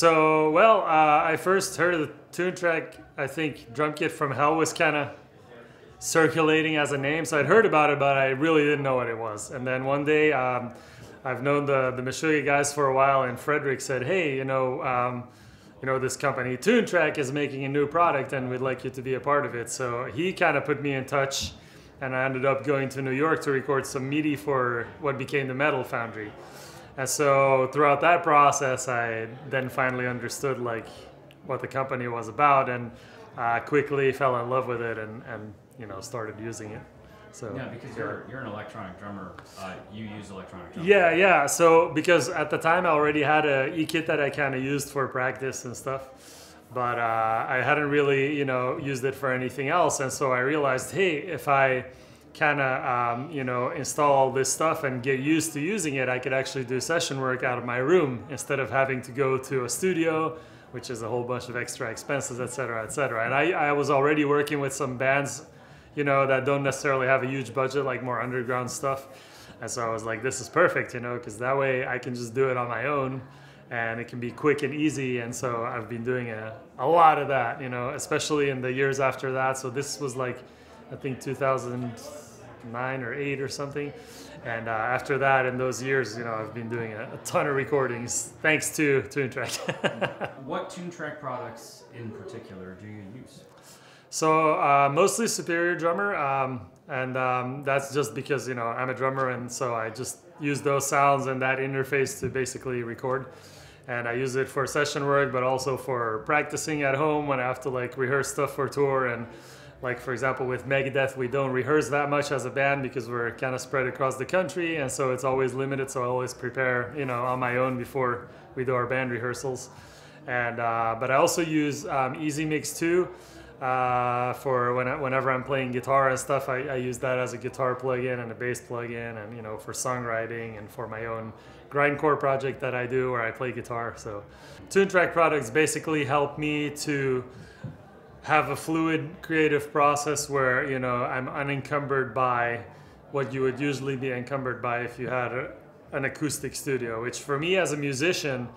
I first heard of the Tooontrack, I think Drum Kit from Hell was kind of circulating as a name, so I'd heard about it, but I really didn't know what it was. And then one day, I've known the Meshuggah guys for a while, and Frederick said, hey, this company Tooontrack is making a new product and we'd like you to be a part of it. So he kind of put me in touch, and I ended up going to New York to record some MIDI for what became the Metal Foundry. And so throughout that process, I then finally understood like what the company was about, and quickly fell in love with it and started using it. So yeah, because you're an electronic drummer, you use electronic drums. Yeah. So because at the time I already had a e-kit that I kind of used for practice and stuff, but I hadn't really used it for anything else. And so I realized, hey, if I kind of install all this stuff and get used to using it, I could actually do session work out of my room instead of having to go to a studio, which is a whole bunch of extra expenses, etc., etc. And I was already working with some bands that don't necessarily have a huge budget, like more underground stuff. And so I was like, this is perfect, because that way I can just do it on my own and it can be quick and easy. And so I've been doing a lot of that, especially in the years after that. So this was like, I think 2009 or 8 or something. And after that, in those years, I've been doing a ton of recordings thanks to Tooontrack. What Tooontrack products in particular do you use? So mostly Superior Drummer, and that's just because I'm a drummer, and so I just use those sounds and that interface to basically record. And I use it for session work, but also for practicing at home when I have to like rehearse stuff for tour. And like, for example, with Megadeth, we don't rehearse that much as a band because we're kind of spread across the country, and so it's always limited. So I always prepare on my own before we do our band rehearsals. And but I also use Easy Mix 2. For whenever I'm playing guitar and stuff, I use that as a guitar plugin and a bass plugin, and for songwriting and for my own grindcore project that I do where I play guitar. So Tooontrack products basically help me to have a fluid creative process where I'm unencumbered by what you would usually be encumbered by if you had an acoustic studio, which for me as a musician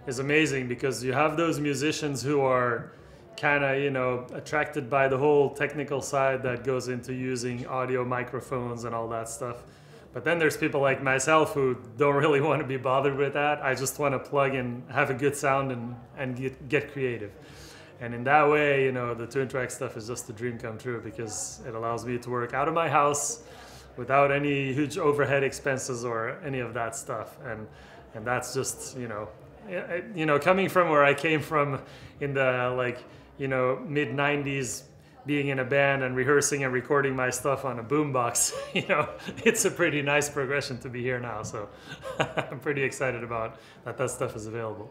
is amazing because you have those musicians who are kind of attracted by the whole technical side that goes into using audio microphones and all that stuff. But then there's people like myself who don't really want to be bothered with that. I just want to plug and have a good sound and get creative. And in that way, the Tooontrack stuff is just a dream come true because it allows me to work out of my house without any huge overhead expenses or any of that stuff. And that's just, coming from where I came from in the mid 90s, being in a band and rehearsing and recording my stuff on a boombox, it's a pretty nice progression to be here now. So I'm pretty excited about that stuff is available.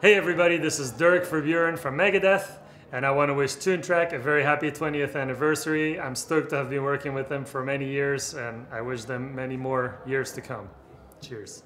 Hey everybody, this is Dirk Verbeuren from Megadeth, and I want to wish Tooontrack a very happy 20th anniversary. I'm stoked to have been working with them for many years, and I wish them many more years to come. Cheers.